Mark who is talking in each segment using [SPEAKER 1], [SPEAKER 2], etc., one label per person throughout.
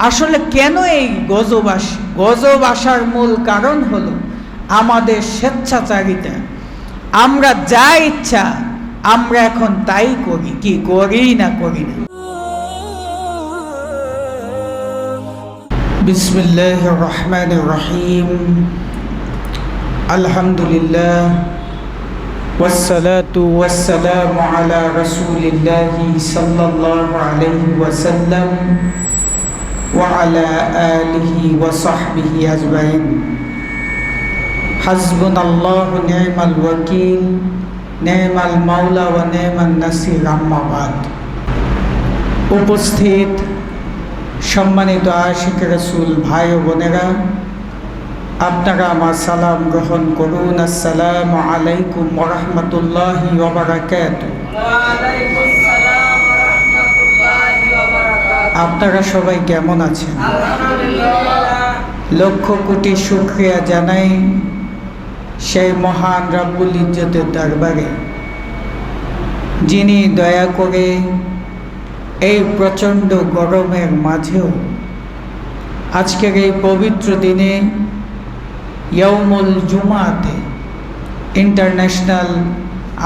[SPEAKER 1] আসলে কেন এই গজব আসার মূল কারণ হলো আমাদের স্বেচ্ছাচারিতা। আমরা যা ইচ্ছা আমরা এখন তাই করি, কি করি না করি না। বিসমিল্লাহির রহমানির রহিম। আলহামদুলিল্লাহ ওয়াসসালাতু ওয়াসসালামু আলা রাসূলিল্লাহি সাল্লাল্লাহু আলাইহি ওয়াসাল্লাম ওয়া আলা আলিহি ওয়া সাহবিহি আজমাইন। হাসবুনাল্লাহু নি'মাল ওয়াকিল, নি'মাল মাওলা ওয়া নি'মান নাসির। আম্মা বাদ। উপস্থিত সম্মানিত আশিক রাসূল ভাই ও বোনেরা, আপনারা আমার সালাম গ্রহণ করুন। আসসালামু আলাইকুম ওয়া রাহমাতুল্লাহি ওয়া বারাকাতুহু। আপনারা সবাই কেমন আছেন? লক্ষ কোটি শুকরিয়া জানাই সেই মহান রব্বুল ইজ্জতের দরবারে, যিনি দয়া করে এই প্রচণ্ড গরমের মাঝেও আজকের এই পবিত্র দিনে ইয়াউমুল জুমাতে ইন্টারন্যাশনাল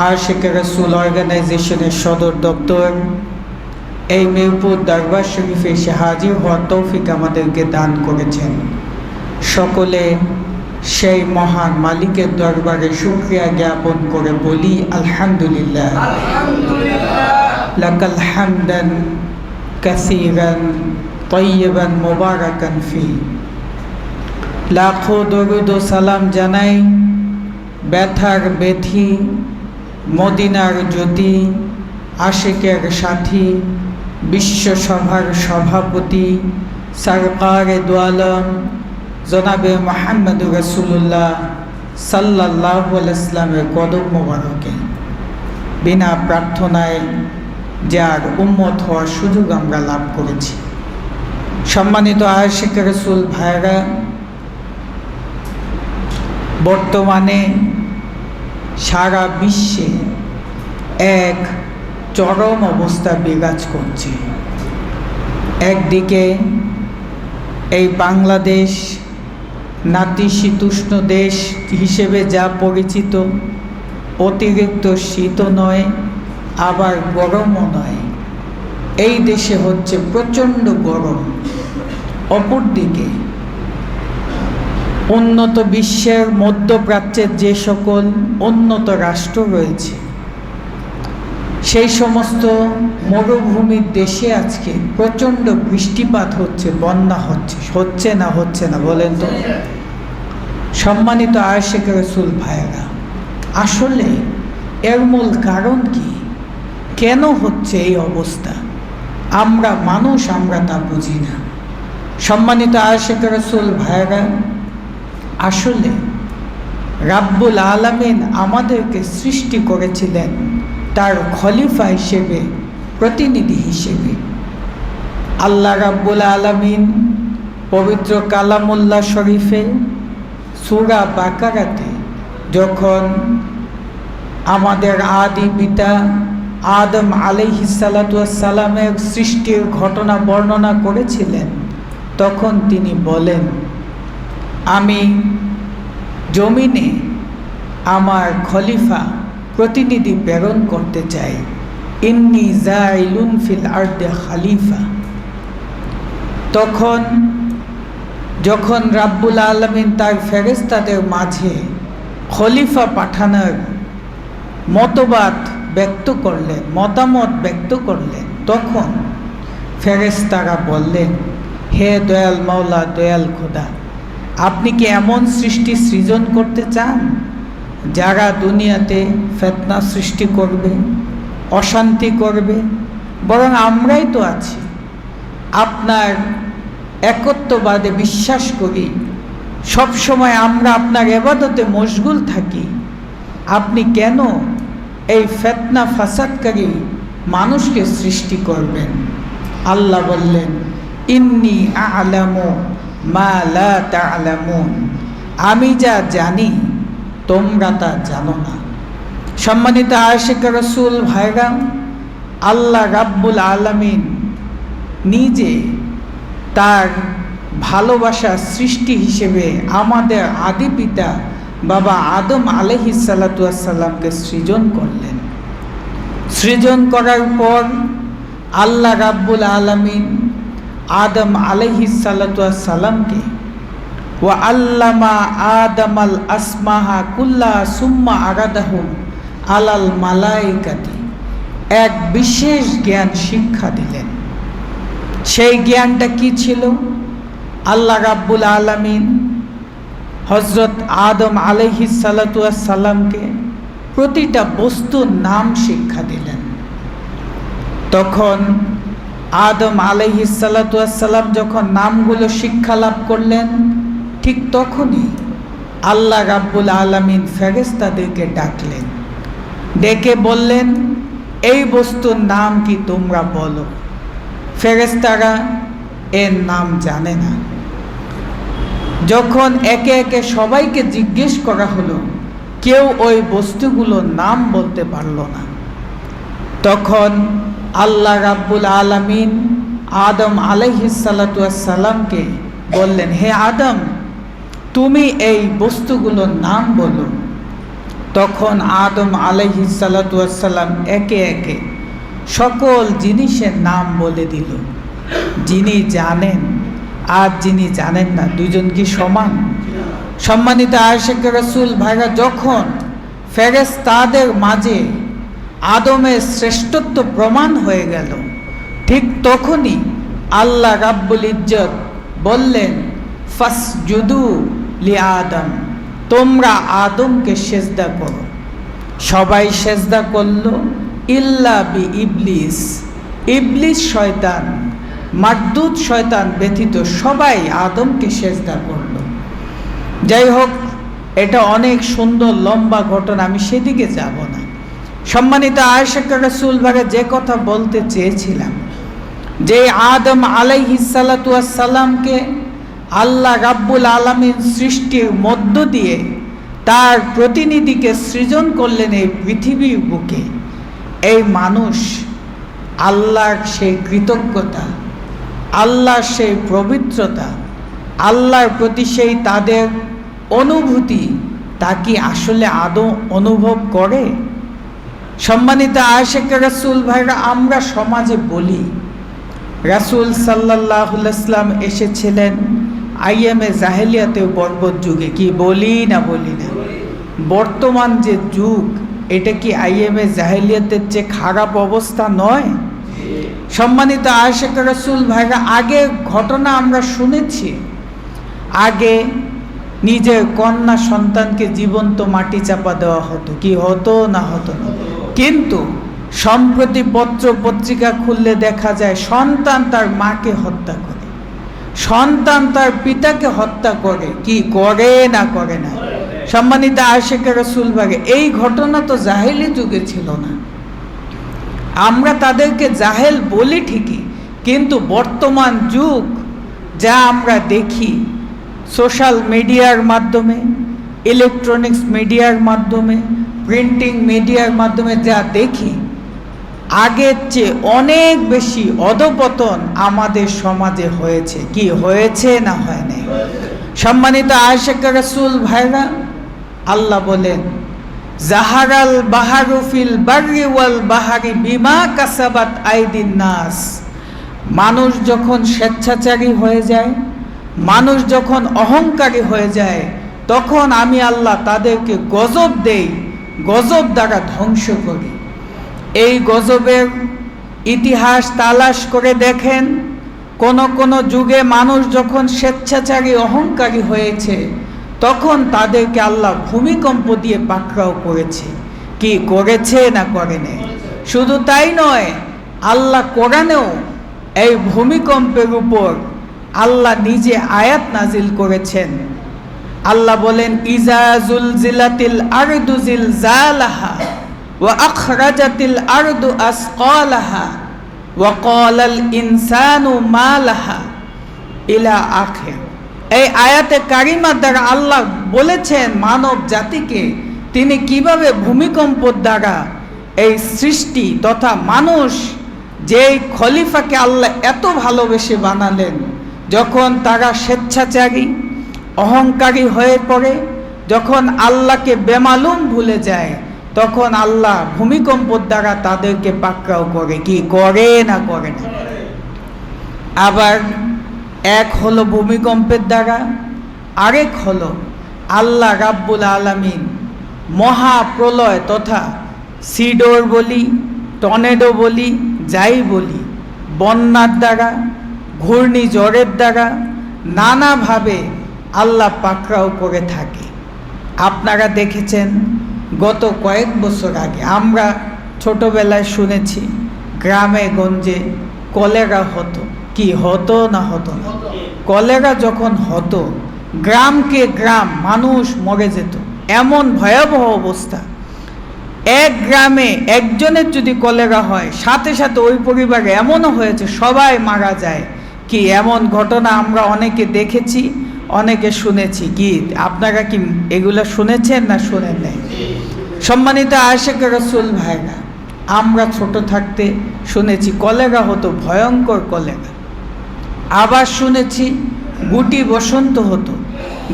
[SPEAKER 1] আশিক রাসূল অর্গানাইজেশনের সদর দপ্তর এই মিরপুর দরবার শরীফে এসে হাজির হওয়ার তৌফিক আমাদেরকে দান করেছেন। সকলে সেই মহান মালিকের দরবারে শুকরিয়া জ্ঞাপন করে বলি আলহামদুলিল্লাহ। লাকাল হামদান কাসীরান তাইয়িবান মুবারাকান ফি। লাখো দরুদ ও সালাম জানাই ব্যথার বেথি, মদিনার জ্যোতি, আশিকের সাথী, বিশ্বসভার সভাপতি, সরকারে দু আলম জনাবে মুহাম্মদুর রাসূলুল্লাহ সাল্লাল্লাহু আলাইহি ওয়াসাল্লামের কদম মোবারকে। বিনা প্রার্থনায় যার উম্মত হওয়ার সুযোগ আমরা লাভ করেছি। সম্মানিত আশিক রাসূল ভাইরা, বর্তমানে সারা বিশ্বে এক চরম অবস্থা বিরাজ করছে। একদিকে এই বাংলাদেশ নাতিশীতোষ্ণ দেশ হিসেবে যা পরিচিত, অতিরিক্ত শীতও নয় আবার গরমও নয়, এই দেশে হচ্ছে প্রচণ্ড গরম। অপরদিকে উন্নত বিশ্বের মধ্যপ্রাচ্যের যে সকল উন্নত রাষ্ট্র রয়েছে, সেই সমস্ত মরুভূমির দেশে আজকে প্রচণ্ড বৃষ্টিপাত হচ্ছে, বন্যা হচ্ছে না বলেন তো? সম্মানিত আশিক রাসূল ভাইয়েরা, আসলে এর মূল কারণ কি? কেন হচ্ছে এই অবস্থা? আমরা মানুষ, আমরা তা বুঝি না। সম্মানিত আশিক রাসূল ভাইয়েরা, আসলে রাব্বুল আলামিন আমাদেরকে সৃষ্টি করেছিলেন তার খলিফা হিসেবে, প্রতিনিধি হিসেবে। আল্লাহ রাব্বুল আলামিন পবিত্র কালামুল্লাহ শরীফে সূরা বাকারাতে যখন আমাদের আদি পিতা আদম আলাইহিস সালাতু ওয়াস সালামের সৃষ্টির ঘটনা বর্ণনা করেছিলেন, তখন তিনি বলেন, আমি জমিনে আমার খলিফা, প্রতিনিধি প্রেরণ করতে চাই। ইন্নী জাইলুন ফিল আরদে খলিফা। যখন রাব্বুল আলামিন তার ফেরেশতাদের মাঝে খলিফা পাঠানোর মতবাদ ব্যক্ত করলেন, মতামত ব্যক্ত করলেন, তখন ফেরেশতারা বললেন, হে দয়াল মাওলা, দয়াল খোদা, আপনি কি এমন সৃষ্টি সৃজন করতে চান যারা দুনিয়াতে ফিতনা সৃষ্টি করবে, অশান্তি করবে? বরং আমরাই তো আছি, আপনার একত্ববাদে বিশ্বাস করি, সব সময় আমরা আপনার ইবাদতে মশগুল থাকি। আপনি কেন এই ফিতনা ফাসাদকারী মানুষকে সৃষ্টি করবেন? আল্লাহ বললেন, ইন্নী আ'লামু মা লা তা'লামুন। আমি যা জানি তোমরা তা জানো না। সম্মানিত আশিক রাসূল ভাইরা, আল্লাহ রাব্বুল আলামিন নিজে তার ভালোবাসার সৃষ্টি হিসেবে আমাদের আদি পিতা বাবা আদম আলাইহিস সালাতু ওয়াস সালামকে সৃজন করলেন। সৃজন করার পর আল্লাহ রাব্বুল আলামিন আদম আলাইহিস সালাতু ওয়াস সালামকে ওয়া আল্লামা আদামাল আসমাহা কুল্লা সুম্মা আরাদাহুম আলাল মালাইকাতি, এক বিশেষ জ্ঞান শিক্ষা দিলেন। সেই জ্ঞানটা কি ছিল? আল্লাহ রাব্বুল আলামিন হযরত আদম আলাইহিস সালাতু ওয়াস সালামকে প্রতিটা বস্তুর নাম শিক্ষা দিলেন। তখন আদম আলাইহিস সালাতু ওয়াস সালাম যখন নামগুলো শিক্ষা লাভ করলেন, ঠিক তখনই আল্লাহ রাব্বুল আলামিন ফেরেশতাদেরকে ডাকলেন, ডেকে বললেন, এই বস্তুর নাম কি তোমরা বলো। ফেরেশতারা এর নাম জানে না। যখন একে একে সবাইকে জিজ্ঞেস করা হলো, কেউ ওই বস্তুগুলোর নাম বলতে পারল না। তখন আল্লাহ রাব্বুল আলামিন আদম আলাইহিস সালাতু ওয়াস সালামকে বললেন, হে আদম, তুমি এই বস্তুগুলোর নাম বলো। তখন আদম আলাইহিস সালাতু ওয়াস সালাম একে একে সকল জিনিসের নাম বলে দিল। যিনি জানেন আর যিনি জানেন না, দুজন কি সমান? সম্মানিত আশিক রাসূল ভাইরা, যখন ফেরেশতাদের মাঝে আদমের শ্রেষ্ঠত্ব প্রমাণ হয়ে গেল, ঠিক তখনই আল্লাহ রাব্বুল ইজ্জত বললেন, ফাসজুদু লি আদম, তোমরা আদমকে সেজদা করো। সবাই সেজদা করল, ইল্লা বি ইবলিস, ইবলিস শয়তান, মারদুদ শয়তান ব্যতীত সবাই আদমকে সেজদা করল। যাই হোক, এটা অনেক সুন্দর লম্বা ঘটনা, আমি সেদিকে যাব না। সম্মানিত আয়েশা রাসূল ভাইরা, যে কথা বলতে চেয়েছিলাম, যে আদম আলাইহিস সালাতু ওয়াস সালামকে আল্লাহ রাব্বুল আলামিন সৃষ্টির মধ্য দিয়ে তার প্রতিনিধিকে সৃজন করলেন এই পৃথিবীর বুকে। এই মানুষ আল্লাহর সেই কৃতজ্ঞতা, আল্লাহর সেই পবিত্রতা, আল্লাহর প্রতি সেই তাদের অনুভূতি, তা কি আসলে আদৌ অনুভব করে? সম্মানিত আশিক রাসূল ভাইরা, আমরা সমাজে বলি রাসূল সাল্লাল্লাহু আলাইহি ওয়াসাল্লাম এসেছিলেন আইএমএ জাহেলিয়াতেও বর্বর যুগে, কি বলি না বলি না? বর্তমান যে যুগ, এটা কি আইএমএ জাহেলিয়াতের চেয়ে খারাপ অবস্থা নয়? সম্মানিত আশিক রাসূল ভাইরা, আগে ঘটনা আমরা শুনেছি, আগে নিজের কন্যা সন্তানকে জীবন্ত মাটি চাপা দেওয়া হতো, কি হতো না হতো না? কিন্তু সম্প্রতি পত্র পত্রিকা খুললে দেখা যায় সন্তান তার মাকে হত্যা করে, সন্তান তার পিতাকে হত্যা করে, কি করে না করে না? সম্মানিত আশিক রাসূল ভাইরা, এই ঘটনা তো জাহেলি যুগে ছিল না। আমরা তাদেরকে জাহেল বলি ঠিকই, কিন্তু বর্তমান যুগ যা আমরা দেখি সোশ্যাল মিডিয়ার মাধ্যমে, ইলেকট্রনিক্স মিডিয়ার মাধ্যমে, প্রিন্টিং মিডিয়ার মাধ্যমে যা দেখি, আগের চেয়ে অনেক বেশি অধপতন আমাদের সমাজে হয়েছে, কি হয়েছে না হয় নাই? সম্মানিত আয়েশা রাসূল ভাইরা, আল্লাহ বলেন, জাহারাল বাহারু ফিল বাররি ওয়াল বাহারি বিমা কাসাবাত আইদিন নাস। মানুষ যখন স্বেচ্ছাচারী হয়ে যায়, মানুষ যখন অহংকারী হয়ে যায়, তখন আমি আল্লাহ তাদেরকে গজব দেই, গজব দ্বারা ধ্বংস করি। এই গজবের ইতিহাস তালাশ করে দেখেন, কোন যুগে মানুষ যখন স্বেচ্ছাচারী অহংকারী হয়েছে, তখন তাদেরকে আল্লাহ ভূমিকম্প দিয়ে পাকড়াও করেছে, কি করেছে না করে নাই? শুধু তাই নয়, আল্লাহ কোরআনেও এই ভূমিকম্পের উপর আল্লাহ নিজে আয়াত নাজিল করেছেন। আল্লাহ বলেন, ইজা জুলজিলাতিল আরদু জিলজালাহা ওয়া আখরাজাতিল আরদু আসকালাহা ওয়া ক্বালাল ইনসানু মা লাহা ইলা আখির। এই আয়াতে কারিমার দ্বারা আল্লাহ বলেছেন মানব জাতিকে তিনি কিভাবে ভূমিকম্পর দ্বারা এই সৃষ্টি তথা মানুষ, যেই খলিফাকে আল্লাহ এত ভালোবেসে বানালেন, যখন তারা স্বেচ্ছাচারী অহংকারী হয়ে পড়ে, যখন আল্লাহকে বেমালুম ভুলে যায়, তখন আল্লাহ ভূমিকম্পর দ্বারা তাদেরকে পাকড়াও করে, কি করে না করে না। আবার এক হলো ভূমিকম্পের দ্বারা, আরেক হলো আল্লাহ রাব্বুল আলামিন মহাপ্রলয় তথা সিডর বলি, টর্নেডো বলি, যাই বলি, বন্যার দ্বারা, ঘূর্ণিঝড়ের দ্বারা নানাভাবে আল্লাহ পাকড়াও করে থাকে। আপনারা দেখেছেন গত কয়েক বছর আগে আমরা ছোটবেলায় শুনেছি গ্রামে গঞ্জে কলেরা হতো, কি হতো না হতো না। কলেরা যখন হতো গ্রামকে গ্রাম মানুষ মরে যেত, এমন ভয়াবহ অবস্থা। এক গ্রামে একজনের যদি কলেরা হয় সাথে সাথে ওই পরিবারে এমনও হয়েছে সবাই মারা যায়, কি এমন ঘটনা আমরা অনেকে দেখেছি, অনেকে শুনেছি। কি আপনারা কি এগুলো শুনেছেন না শুনেন নাই? সম্মানিত আশিক রাসূল ভাইরা, আমরা ছোট থাকতে শুনেছি কলেরা হতো, ভয়ঙ্কর কলেরা। আবার শুনেছি গুটি বসন্ত হতো।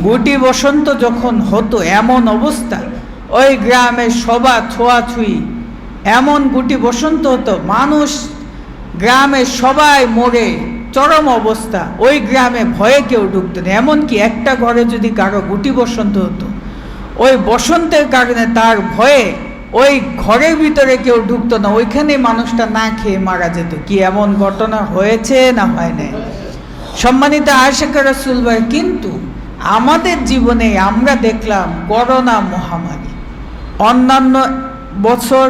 [SPEAKER 1] গুটি বসন্ত যখন হতো এমন অবস্থা, ওই গ্রামে সবার ছোঁয়াছুঁই, এমন গুটি বসন্ত হতো মানুষ গ্রামে সবাই মরে চরম অবস্থা। ওই গ্রামে ভয়ে কেউ ঢুকতো না, এমনকি একটা ঘরে যদি কারো গুটি বসন্ত হতো, ওই বসন্তের কারণে তার ভয়ে ওই ঘরের ভিতরে কেউ ঢুকতো না, ওইখানে মানুষটা না খেয়ে মারা যেত। কি এমন ঘটনা হয়েছে না হয় নাই? সম্মানিত আশিক রাসূল ভাই, কিন্তু আমাদের জীবনে আমরা দেখলাম করোনা মহামারী। অন্যান্য বছর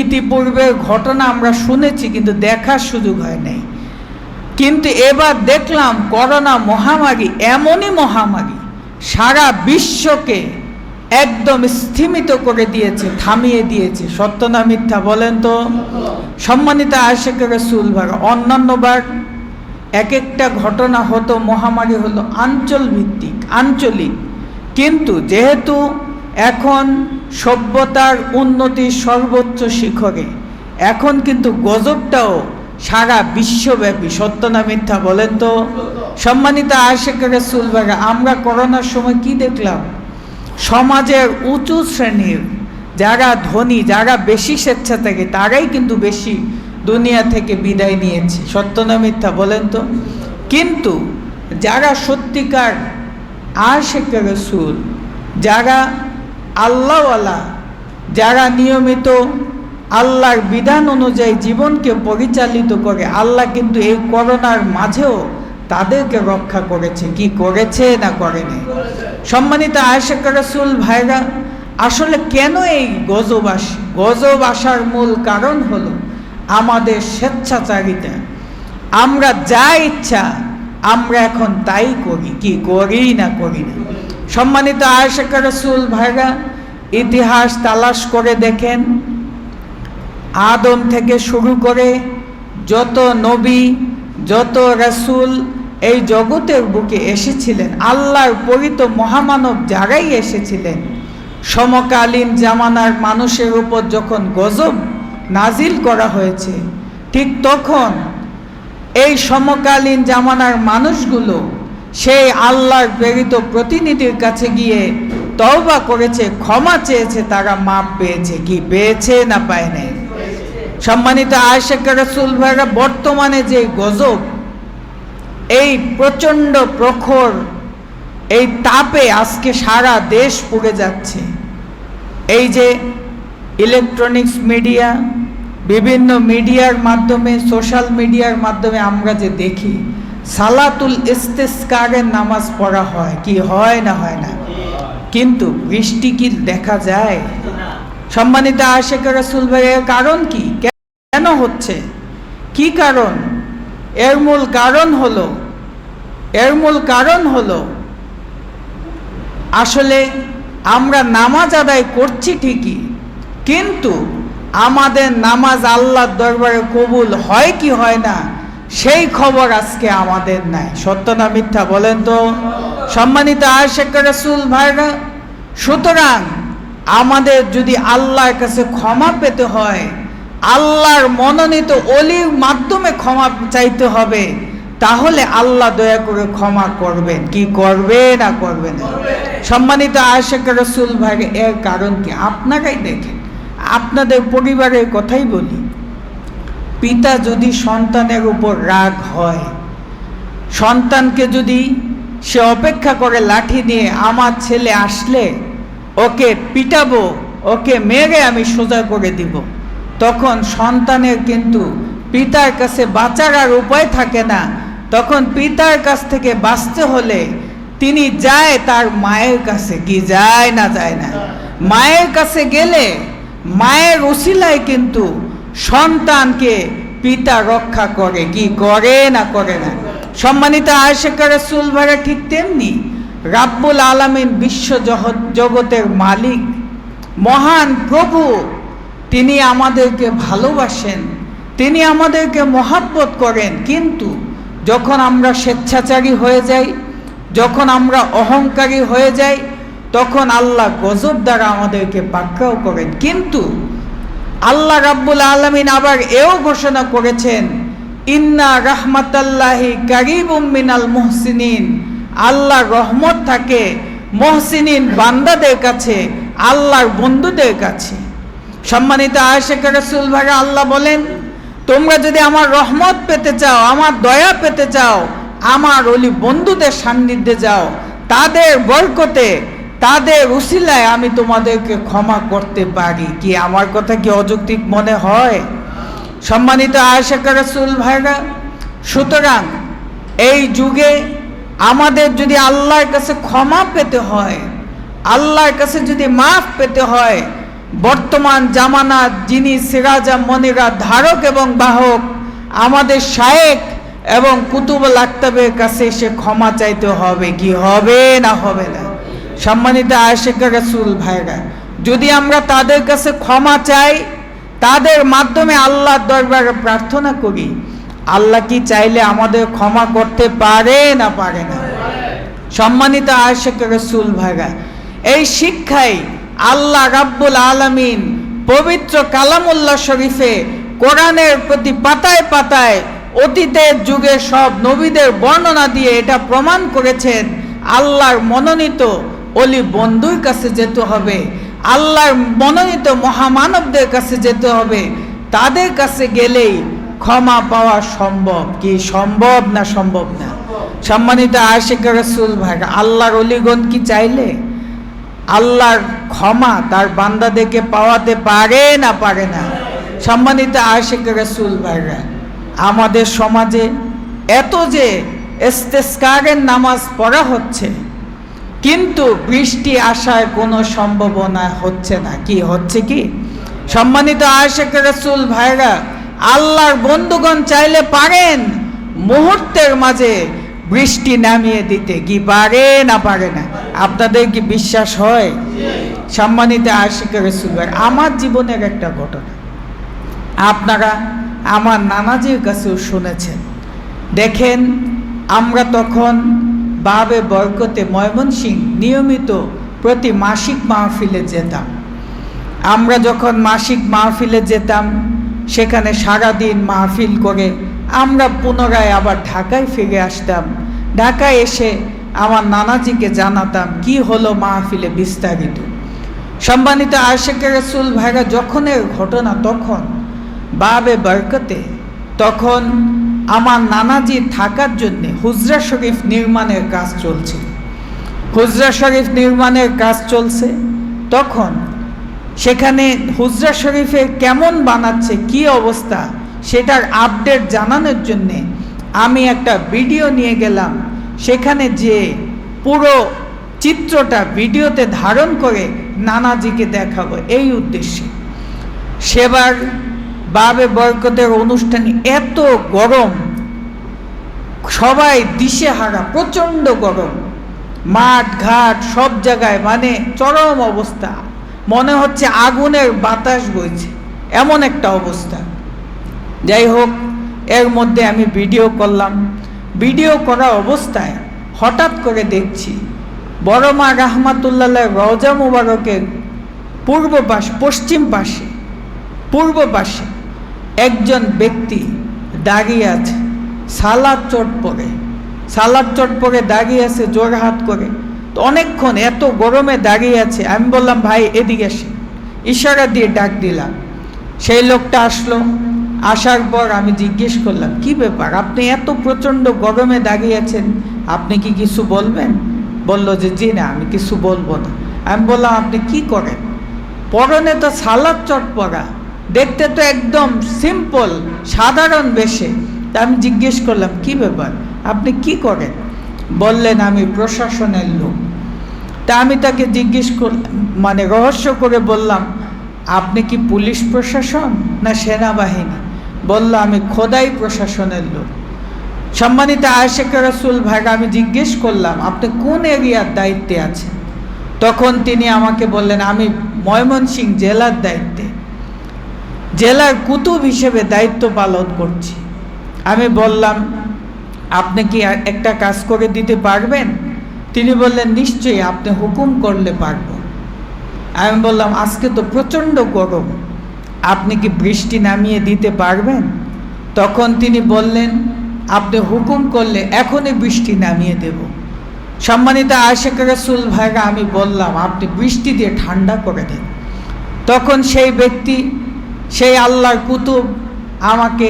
[SPEAKER 1] ইতিপূর্বে ঘটনা আমরা শুনেছি কিন্তু দেখার সুযোগ হয় নাই, কিন্তু এবার দেখলাম করোনা মহামারী এমনই মহামারী সারা বিশ্বকে একদম স্থিমিত করে দিয়েছে, থামিয়ে দিয়েছে। সত্য না মিথ্যা বলেন তো? সম্মানিত আশিক রাসূল ভাই, অন্যান্যবার এক একটা ঘটনা হতো, মহামারী হলো আঞ্চলিক, কিন্তু যেহেতু এখন সভ্যতার উন্নতির সর্বোচ্চ শিখরে, এখন কিন্তু গজবটাও সারা বিশ্বব্যাপী। সত্য না মিথ্যা বলেন তো? সম্মানিত আশিক রাসূল ভাই, আমরা করোনার সময় কি দেখলাম? সমাজের উঁচু শ্রেণীর যারা ধনী, যারা বেশি স্বেচ্ছাচারী, তারাই কিন্তু বেশি দুনিয়া থেকে বিদায় নিয়েছে। সত্য না মিথ্যা বলেন তো? কিন্তু যারা সত্যিকার আশিক রাসূল, যারা আল্লাহওয়ালা, যারা নিয়মিত আল্লাহর বিধান অনুযায়ী জীবনকে পরিচালিত করে, আল্লাহ কিন্তু এই করোনার মাঝেও তাদেরকে রক্ষা করেছে। কি করেছে না করেনি? সম্মানিত আশিক রাসূল ভাইরা, আসলে কেন এই গজব আসার মূল কারণ হলো আমাদের স্বেচ্ছাচারিতা। আমরা যা ইচ্ছা আমরা এখন তাই করি, কি করি না করি না। সম্মানিত আশিক রাসূল ভাইরা, ইতিহাস তালাশ করে দেখেন, আদম থেকে শুরু করে যত নবী, যত রাসূল এই জগতের বুকে এসেছিলেন, আল্লাহর পরিত মহামানব যারাই এসেছিলেন, সমকালীন জামানার মানুষের উপর যখন গজব নাজিল করা হয়েছে, ঠিক তখন এই সমকালীন জামানার মানুষগুলো সেই আল্লাহর প্রেরিত প্রতিনিধির কাছে গিয়ে তওবা করেছে, ক্ষমা চেয়েছে, তারা মাপ পেয়েছে। কি পেয়েছে না পায় নাই? সম্মানিত আশিক রাসূল ভাইরা, বর্তমানে যে গজব, এই প্রচণ্ড প্রখর এই তাপে আজকে সারা দেশ পুড়ে যাচ্ছে। এই যে ইলেকট্রনিক্স মিডিয়া, বিভিন্ন মিডিয়ার মাধ্যমে, সোশ্যাল মিডিয়ার মাধ্যমে আমরা যে দেখি সালাতুল ইস্তিসকারের নামাজ পড়া হয়, কি হয় না হয় না? কিন্তু বৃষ্টি কি দেখা যায়? সম্মানিত আশিক রাসূল ভাই, এর কারণ কি? কেন হচ্ছে? কি কারণ? এর মূল কারণ হলো আসলে আমরা নামাজ আদায় করছি ঠিকই, কিন্তু আমাদের নামাজ আল্লাহর দরবারে কবুল হয় কি হয় না সেই খবর আজকে আমাদের নাই। সত্য না মিথ্যা বলেন তো? সম্মানিত আশিক রাসূল ভাইরা, সুতরাং আমাদের যদি আল্লাহর কাছে ক্ষমা পেতে হয়, আল্লাহর মনোনীত ওলির মাধ্যমে ক্ষমা চাইতে হবে, তাহলে আল্লাহ দয়া করে ক্ষমা করবেন, কি করবে না করবে না? সম্মানিত আশিক রাসূল ভাই, এর কারণ কি? আপনারাই দেখেন, আপনাদের পরিবারের কথাই বলি। পিতা যদি সন্তানের উপর রাগ হয়, সন্তানকে যদি সে অপেক্ষা করে লাঠি নিয়ে, আমার ছেলে আসলে ওকে পিটাবো, ওকে মেরে আমি সোজা করে দিব, তখন সন্তানের কিন্তু পিতার কাছে বাঁচার আর উপায় থাকে না। তখন পিতার কাছ থেকে বাঁচতে হলে তিনি যায় তার মায়ের কাছে, কি যায় না যায় না? মায়ের কাছে গেলে মায়ের উসিলায় কিন্তু সন্তানকে পিতা রক্ষা করে, কি করে না করে না? সম্মানিত আশিক রাসূল ভাইরা, ঠিক তেমনি রাব্বুল আলামিন, বিশ্ব জগতের মালিক, মহান প্রভু, তিনি আমাদেরকে ভালোবাসেন, তিনি আমাদেরকে মহাব্বত করেন। কিন্তু যখন আমরা স্বেচ্ছাচারী হয়ে যাই, যখন আমরা অহংকারী হয়ে যাই, তখন আল্লাহ গজব দ্বারা আমাদেরকে পাকড়াও করেন। কিন্তু আল্লাহ রাব্বুল আলামিন আবার এও ঘোষণা করেছেন, ইন্না রাহমাতাল্লাহি কারিবুম মিনাল মুহসিনিন, আল্লাহর রহমত থাকে মুহসিনিন বান্দাদের কাছে, আল্লাহর বন্ধুদের কাছে। সম্মানিত আশিক রাসূল ভাইরা, আল্লাহ বলেন, তোমরা যদি আমার রহমত পেতে চাও, আমার দয়া পেতে চাও, আমার ওলি বন্ধুদের সান্নিধ্যে যাও, তাদের বরকতে, তাদের উসিলায় আমি তোমাদেরকে ক্ষমা করতে পারি। কি আমার কথা কি অযৌক্তিক মনে হয়? সম্মানিত আশিক রাসূল ভাইরা, সুতরাং এই যুগে আমাদের যদি আল্লাহর কাছে ক্ষমা পেতে হয়, আল্লাহর কাছে যদি মাফ পেতে হয়, বর্তমান জামানার যিনি সিরাজা মনিরা ধারক এবং বাহক, আমাদের শায়েখ এবং কুতুবুল আকতাবের কাছে সে ক্ষমা চাইতে হবে, কি হবে না হবে না? সম্মানিত আশিক রাসূল ভাইরা, যদি আমরা তাদের কাছে ক্ষমা চাই, তাদের মাধ্যমে আল্লাহর দরবারে প্রার্থনা করি, আল্লাহ কি চাইলে আমাদের ক্ষমা করতে পারে না পারে না? সম্মানিত আশিক রাসূল ভাইরা, এই শিক্ষাই আল্লাহ রাব্বুল আলামিন পবিত্র কালামুল্লাহ শরীফে, কোরআনের প্রতি পাতায় পাতায় অতীতের যুগে সব নবীদের বর্ণনা দিয়ে এটা প্রমাণ করেছেন, আল্লাহর মনোনীত অলি বন্ধুর কাছে যেতে হবে, আল্লাহর মনোনীত মহামানবদের কাছে যেতে হবে, তাদের কাছে গেলেই ক্ষমা পাওয়া সম্ভব। কি সম্ভব না সম্ভব না? সম্মানিত আশিক রাসূল ভাইরা, আল্লাহর অলিগণ কি চাইলে আল্লাহর ক্ষমা তার বান্দাদেরকে পাওয়াতে পারে না পারে না? সম্মানিত আশিক রাসূল ভাইরা, আমাদের সমাজে এত যে ইস্তেসকারের নামাজ পড়া হচ্ছে, কিন্তু বৃষ্টি আসার কোনো সম্ভাবনা হচ্ছে না। কি হচ্ছে? কি সম্মানিত আশিক রাসূল ভাইরা, আল্লাহর বন্ধুগণ চাইলে পারেন মুহূর্তের মাঝে বৃষ্টি নামিয়ে দিতে, কি পারে না পারে না? আপনাদের কি বিশ্বাস হয়? সম্মানিত আশিক রাসূল ভাই, আমার জীবনের একটা ঘটনা আপনারা আমার নানাজির কাছেও শুনেছেন। দেখেন, আমরা তখন বাবে বরকতে ময়মনসিংহ নিয়মিত প্রতি মাসিক মাহফিলে যেতাম। আমরা যখন মাসিক মাহফিলে যেতাম, সেখানে সারাদিন মাহফিল করে আমরা পুনরায় আবার ঢাকায় ফিরে আসতাম। ঢাকায় এসে আমার নানাজিকে জানাতাম কি হলো মাহফিলে বিস্তারিত। সম্মানিত আশিক রাসূল ভাইরা, যখনের ঘটনা তখন বাবে বরকতে, তখন আমার নানাজি থাকার জন্যে হুজরা শরীফ নির্মাণের কাজ চলছে। হুজরা শরীফ নির্মাণের কাজ চলছে, তখন সেখানে হুজরা শরীফে কেমন বানাচ্ছে, কি অবস্থা, সেটার আপডেট জানানোর জন্যে আমি একটা ভিডিও নিয়ে গেলাম। সেখানে যে পুরো চিত্রটা ভিডিওতে ধারণ করে নানাজিকে দেখাবো এই উদ্দেশ্যে। সেবার বাবে বরকতের অনুষ্ঠানে এত গরম, সবাই দিশেহারা, প্রচণ্ড গরম, মাঠ ঘাট সব জায়গায় মানে চরম অবস্থা, মনে হচ্ছে আগুনের বাতাস বইছে, এমন একটা অবস্থা। যাই হোক, এর মধ্যে আমি ভিডিও করলাম। ভিডিও করা অবস্থায় হঠাৎ করে দেখছি বড় মা রাহমাতুল্লাহ রওজা মুবারকের পূর্ব পাশে একজন ব্যক্তি দাঁড়িয়ে আছে, সালাদ চট পরে দাঁড়িয়ে আছে জোড়হাত করে। তো অনেকক্ষণ এত গরমে দাঁড়িয়ে আছে। আমি বললাম, ভাই এদিকে আসে, ইশারা দিয়ে ডাক দিলাম। সেই লোকটা আসলো। আসার পর আমি জিজ্ঞেস করলাম, কি ব্যাপার, আপনি এত প্রচণ্ড গরমে দাঁড়িয়ে আছেন, আপনি কি কিছু বলবেন? বলল যে জি না, আমি কিছু বলবো না। আমি বললাম, আপনি কি করেন? পরনে তো সালাদ চট পরা, দেখতে তো একদম সিম্পল সাধারণ বেশে। তা আমি জিজ্ঞেস করলাম, কি ব্যাপার, আপনি কি করেন? বললেন, আমি প্রশাসনের লোক। তা আমি তাকে জিজ্ঞেস করলাম, মানে রহস্য করে বললাম, আপনি কি পুলিশ প্রশাসন না সেনাবাহিনী? বলল, আমি খোদাই প্রশাসনের লোক। সম্মানিত আয়েশা রাসূল ভাইরা, আমি জিজ্ঞেস করলাম, আপনি কোন এরিয়ার দায়িত্বে আছেন? তখন তিনি আমাকে বললেন, আমি ময়মনসিংহ জেলার দায়িত্বে, জেলার কুতুব হিসেবে দায়িত্ব পালন করছি। আমি বললাম, আপনি কি একটা কাজ করে দিতে পারবেন? তিনি বললেন, নিশ্চয়ই, আপনি হুকুম করলে পারব। আমি বললাম, আজকে তো প্রচণ্ড গরম, আপনি কি বৃষ্টি নামিয়ে দিতে পারবেন? তখন তিনি বললেন, আপনি হুকুম করলে এখনই বৃষ্টি নামিয়ে দেব। সম্মানিত আয়েশা রাসূল ভাইরা, আমি বললাম, আপনি বৃষ্টি দিয়ে ঠান্ডা করে দেন। তখন সেই ব্যক্তি, সেই আল্লাহর কুতুব, আমাকে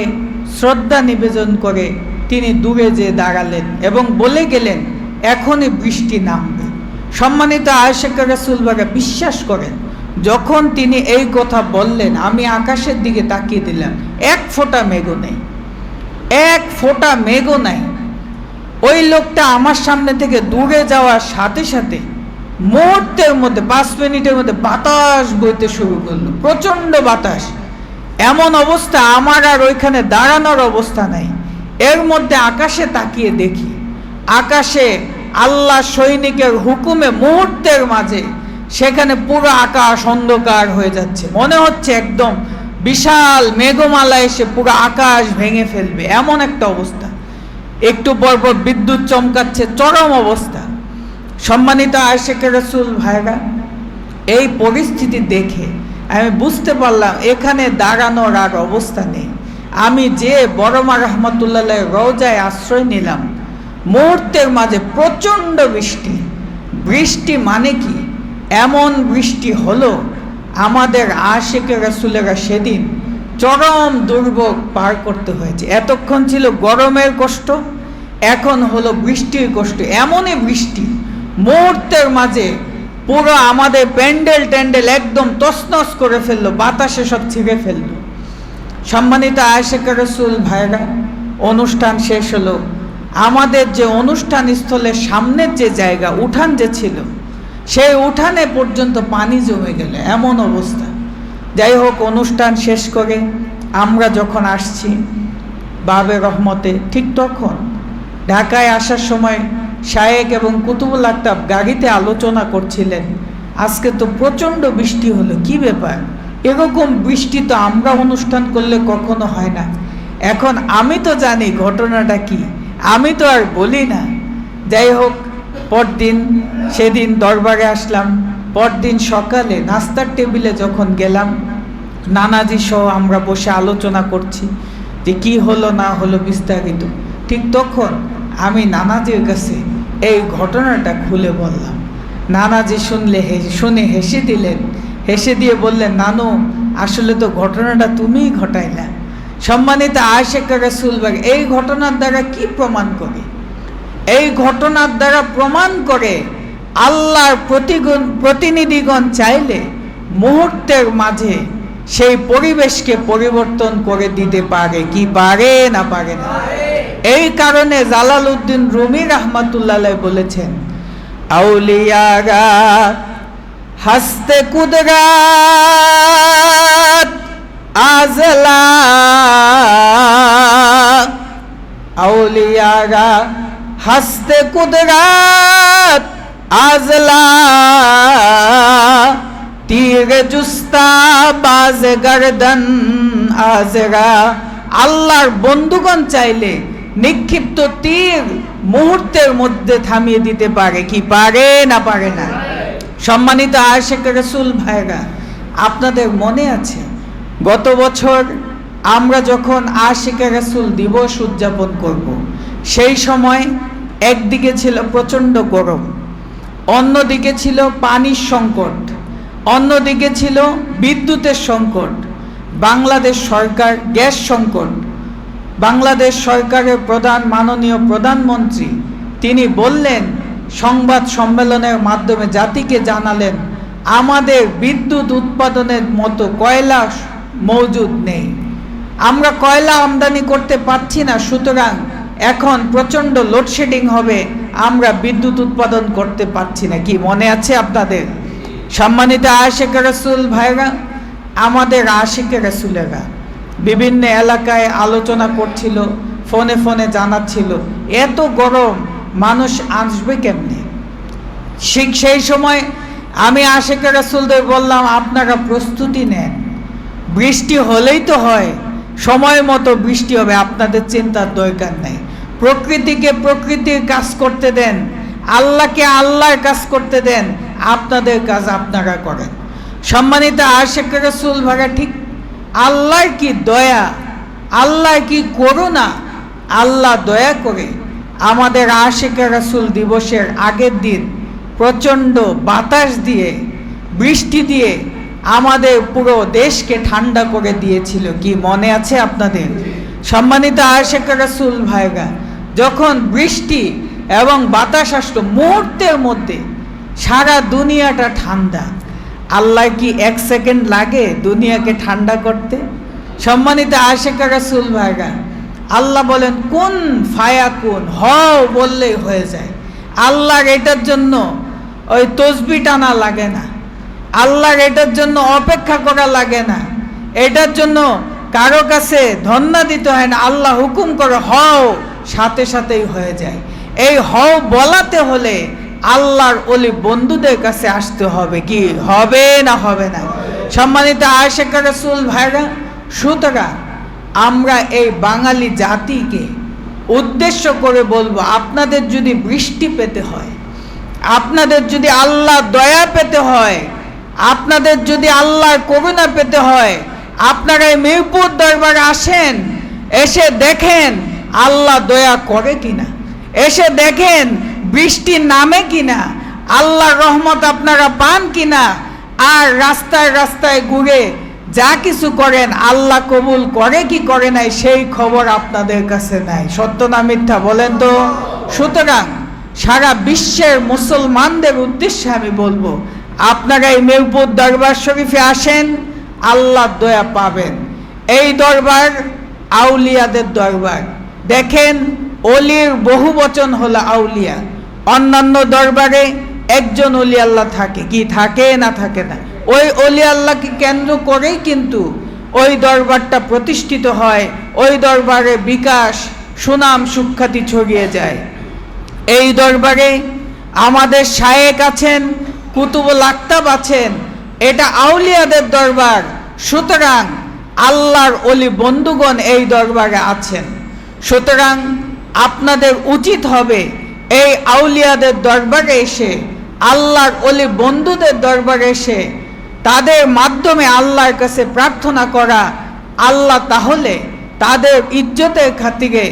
[SPEAKER 1] শ্রদ্ধা নিবেদন করে তিনি দূরে যেয়ে দাঁড়ালেন এবং বলে গেলেন, এখনই বৃষ্টি নামবে। সম্মানিত আয়েশা রাসূল ভাইরা, বিশ্বাস করেন, যখন তিনি এই কথা বললেন, আমি আকাশের দিকে তাকিয়ে দিলাম, এক ফোঁটা মেঘও নেই, এক ফোঁটা মেঘও নাই। ওই লোকটা আমার সামনে থেকে দূরে যাওয়ার সাথে সাথে মুহূর্তের মধ্যে 5 মিনিটের মধ্যে বাতাস বইতে শুরু করলো, প্রচণ্ড বাতাস। এমন অবস্থা, আমার আর ওইখানে দাঁড়ানোর অবস্থা নাই। এর মধ্যে আকাশে তাকিয়ে দেখি, আকাশে আল্লাহ সৈনিকের হুকুমে মুহূর্তের মাঝে সেখানে পুরো আকাশ অন্ধকার হয়ে যাচ্ছে। মনে হচ্ছে একদম বিশাল মেঘমালা এসে পুরো আকাশ ভেঙে ফেলবে, এমন একটা অবস্থা। একটু পর পর বিদ্যুৎ চমকাচ্ছে, চরম অবস্থা। সম্মানিত আয়েশা রাসূল ভাইরা, এই পরিস্থিতি দেখে আমি বুঝতে পারলাম এখানে দাঁড়ানোর আর অবস্থা নেই। আমি যে বড়মা রহমতুল্লাহ রওজায় আশ্রয় নিলাম, মুহূর্তের মাঝে প্রচণ্ড বৃষ্টি। বৃষ্টি মানে কি, এমন বৃষ্টি হলো, আমাদের আশিকে রাসূলেরা সেদিন চরম দুর্ভোগ পার করতে হয়েছে। এতক্ষণ ছিল গরমের কষ্ট, এখন হলো বৃষ্টির কষ্ট। এমনই বৃষ্টি, মুহূর্তের মাঝে পুরো আমাদের প্যান্ডেল একদম তছনছ করে ফেললো, বাতাসে সব ছিঁড়ে ফেললো। সম্মানিত আয়েশা রাসূল ভাইরা, অনুষ্ঠান শেষ হলো। আমাদের যে অনুষ্ঠান স্থলের সামনের যে জায়গা, উঠান যে ছিল, সেই উঠানে পর্যন্ত পানি জমে গেল, এমন অবস্থা। যাই হোক, অনুষ্ঠান শেষ করে আমরা যখন আসছি বাবে রহমতে, ঠিক তখন ঢাকায় আসার সময় শায়েক এবং কুতুবুল আকতাব গাড়িতে আলোচনা করছিলেন, আজকে তো প্রচণ্ড বৃষ্টি হলো, কি ব্যাপার, এরকম বৃষ্টি তো আমরা অনুষ্ঠান করলে কখনো হয় না। এখন আমি তো জানি ঘটনাটা কি, আমি তো আর বলি না। যাই হোক, পরদিন সেদিন দরবারে আসলাম। পরদিন সকালে নাস্তার টেবিলে যখন গেলাম, নানাজি সহ আমরা বসে আলোচনা করছি যে কি হলো না হলো বিস্তারিত। ঠিক তখন আমি নানাজির কাছে এই ঘটনাটা খুলে বললাম। নানাজি শুনে হেসে দিলেন। হেসে দিয়ে বললেন, নানু, আসলে তো ঘটনাটা তুমিই ঘটাইলা। সম্মানিত আয়েশা রাসূল ভাই, এই ঘটনার দ্বারা কি প্রমাণ করে? এই ঘটনার দ্বারা প্রমাণ করে আল্লাহর প্রতিনিধিগণ চাইলে মুহূর্তের মাঝে সেই পরিবেশকে পরিবর্তন করে দিতে পারে, কি পারে না পারে না? এই কারণে জালালউদ্দিন রুমি রাহমাতুল্লাহ আলাইহি বলেছেন, আউলিয়ারা হস্তে কুদরত আজলা, আউলিয়ারা হস্তে কুদরত আজলা, তীর জুস্তা বাজ গর্দন আজরা। আল্লাহর বন্ধুগণ চাইলে নিক্ষিপ্ত তীর মুহূর্তের মধ্যে থামিয়ে দিতে পারে, কি পারে না পারে না? সম্মানিত আয়েশা রাসূল ভাইরা, আপনাদের মনে আছে গত বছর আমরা যখন আশিকে রাসূল দিবস উদযাপন করব, সেই সময় একদিকে ছিল প্রচণ্ড গরম, অন্যদিকে ছিল পানির সংকট, অন্যদিকে ছিল বিদ্যুতের সংকট, বাংলাদেশ সরকার গ্যাস সংকট। বাংলাদেশ সরকারের মাননীয় প্রধানমন্ত্রী তিনি বললেন, সংবাদ সম্মেলনের মাধ্যমে জাতিকে জানালেন, আমাদের বিদ্যুৎ উৎপাদনের মতো কয়লা মজুদ নেই, আমরা কয়লা আমদানি করতে পারছি না, সুতরাং এখন প্রচণ্ড লোডশেডিং হবে, আমরা বিদ্যুৎ উৎপাদন করতে পারছি না। কি মনে আছে আপনাদের? সম্মানিত আশিকে রাসূল ভাইরা, আমাদের আশিকে রাসূলেরা বিভিন্ন এলাকায় আলোচনা করছিল, ফোনে ফোনে জানাচ্ছিল এত গরম মানুষ আসবে কেমনে। সেই সময় আমি আশিকে রাসূলদের বললাম, আপনারা প্রস্তুতি নেন, বৃষ্টি হলেই তো হয়, সময় মতো বৃষ্টি হবে, আপনাদের চিন্তার দরকার নাই। প্রকৃতিকে প্রকৃতির কাজ করতে দেন, আল্লাহকে আল্লাহর কাজ করতে দেন, আপনাদের কাজ আপনারা করেন। সম্মানিত আশিকে রাসূল ভাইরা, ঠিক আল্লাহর কি দয়া, আল্লাহর কি করুণা, আল্লাহ দয়া করে আমাদের আশিকে রাসূল দিবসের আগের দিন প্রচণ্ড বাতাস দিয়ে, বৃষ্টি দিয়ে আমাদের পুরো দেশকে ঠান্ডা করে দিয়েছিল। কি মনে আছে আপনাদের? সম্মানিত আশিকে রাসূল ভাইরা, যখন বৃষ্টি এবং বাতাস আসলো, মুহূর্তের মধ্যে সারা দুনিয়াটা ঠান্ডা। আল্লাহ কি 1 সেকেন্ড লাগে দুনিয়াকে ঠান্ডা করতে? সম্মানিত আশিকে রাসূল ভাইরা, আল্লাহ বলেন কুন ফায়াকুন, হও বললেই হয়ে যায়। আল্লাহর এটার জন্য ওই তসবিহ টানা লাগে না, আল্লাহর এটার জন্য অপেক্ষা করা লাগে না, এটার জন্য কারো কাছে ধন্যবাদ দিতে হয় না। আল্লাহ হুকুম করে হও, সাথে সাথেই হয়ে যায়। এই হও বলাতে হলে আল্লাহর ওলি বন্ধুদের কাছে আসতে হবে। কি হবে না হবে না? সম্মানিত আশিকে রাসূল ভাইরা, সুতরাং আমরা এই বাঙালি জাতিকে উদ্দেশ্য করে বলবো, আপনাদের যদি বৃষ্টি পেতে হয়, আপনাদের যদি আল্লাহ দয়া পেতে হয়, আপনাদের যদি আল্লাহর করুণা পেতে হয়, আপনারা এই মিরপুর দরবারে আসেন, এসে দেখেন আল্লাহ দয়া করে কিনা, এসে দেখেন বৃষ্টি নামে কিনা, আল্লাহর রহমত আপনারা পান কিনা। আর রাস্তায় রাস্তায় ঘুরে যা কিছু করেন আল্লাহ কবুল করে কি করে নাই, সেই খবর আপনাদের কাছে নাই। সত্য না মিথ্যা বলেন তো? সুতরাং সারা বিশ্বের মুসলমানদের উদ্দেশ্যে আমি বলবো, আপনারা এই মিরপুর দরবার শরীফে আসেন, আল্লাহর দয়া পাবেন। এই দরবার আউলিয়াদের দরবার। দেখেন, অলির বহু বচন হলো আউলিয়া। অন্যান্য দরবারে একজন অলি আল্লাহ থাকে, কি থাকে না থাকে না, ওই অলি আল্লাহকে কেন্দ্র করেই কিন্তু ওই দরবারটা প্রতিষ্ঠিত হয়, ওই দরবারে বিকাশ, সুনাম সুখ্যাতি ছড়িয়ে যায়। এই দরবারে আমাদের শায়েক আছেন, কুতুবুল আকতাব আছেন, এটা আউলিয়াদের দরবার। সুতরাং আল্লাহর অলি বন্ধুগণ এই দরবারে আছেন। সুতরাং আপনাদের উচিত হবে এই আউলিয়াদের দরবারে এসে, আল্লাহর অলি বন্ধুদের দরবারে এসে তাদের মাধ্যমে আল্লাহর কাছে প্রার্থনা করা। আল্লাহ তাহলে তাদের ইজ্জতের খাতিরে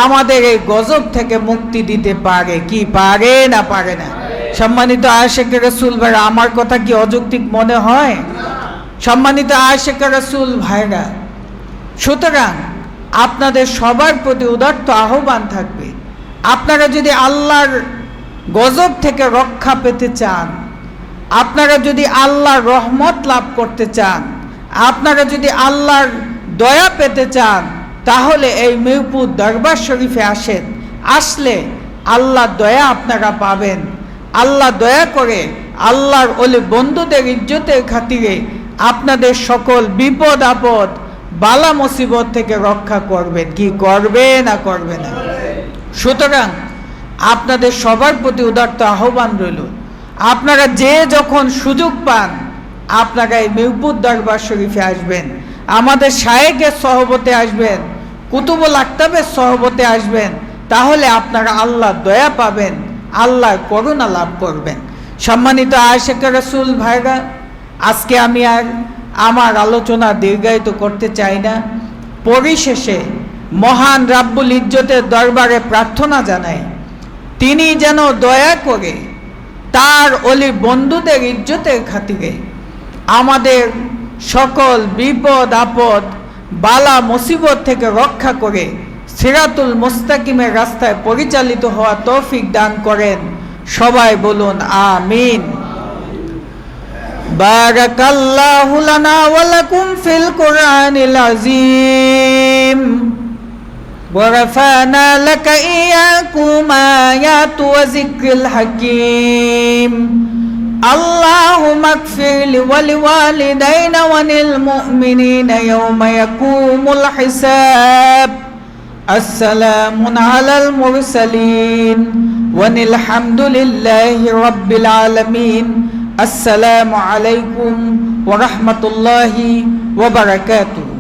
[SPEAKER 1] আমাদের এই গজব থেকে মুক্তি দিতে পারে। কি পারে না পারে না? সম্মানিত আশিকে রাসূল ভাইরা, আমার কথা কি অযৌক্তিক মনে হয়? সম্মানিত আশিকে রাসূল ভাইরা, সুতরাং আপনাদের সবার প্রতি উদাত্ত আহ্বান থাকবে, আপনারা যদি আল্লাহর গজব থেকে রক্ষা পেতে চান, আপনারা যদি আল্লাহর রহমত লাভ করতে চান, আপনারা যদি আল্লাহর দয়া পেতে চান, তাহলে এই মিরপুর দরবার শরীফে আসেন। আসলে আল্লাহর দয়া আপনারা পাবেন। আল্লাহ দয়া করে আল্লাহর ওলি বন্ধুদের ইজ্জতের খাতিরে আপনাদের সকল বিপদ আপদ, বালা মুসিবত থেকে রক্ষা করবেন। কি করবে না করবে না? সুতরাং আপনাদের সবার প্রতি উদাত্ত আহ্বান রইল, আপনারা যে যখন সুযোগ পান আপনারা এই মিরপুর দরবার শরীফে আসবেন, আমাদের শায়েখের সহবতে আসবেন, কুতুবুল আকতাবের সহবতে আসবেন, তাহলে আপনারা আল্লাহর দয়া পাবেন, আল্লাহর করুণা লাভ করবেন। সম্মানিত আশিকে রাসূল ভাইরা, আজকে আমি আর আমার আলোচনা দীর্ঘায়িত করতে চাই না। পরিশেষে মহান রাব্বুল ইজ্জতের দরবারে প্রার্থনা জানাই, তিনি যেন দয়া করে তার অলি বন্ধুদের ইজ্জতের খাতিরে আমাদের সকল বিপদ আপদ বালা মুসিবত থেকে রক্ষা করে সিরাতুল মুস্তাকিমের রাস্তায় পরিচালিত হওয়া তৌফিক দান করেন। সবাই বলুন আমিন। বারাকাল্লাহু লানা ওয়া লাকুম ফিল কুরআনিল আযীম ওয়া রাফা'না লাকা ইয়্যাকুম আয়াতু ওয়া যিকরিল হাকীম। আল্লাহুম্মা ইগফির লি ওয়া লিওয়ালিদাইনা ওয়া লিল মুমিনিনা ইয়াওমা ইয়াকুমুল হিসাব। আসসালামু আলাল মুরসালিন ওয়ানিল হামদুলিল্লাহি রাব্বিল আলামিন। আসসালামু আলাইকুম ওয়া রাহমাতুল্লাহি ওয়া বারাকাতুহু।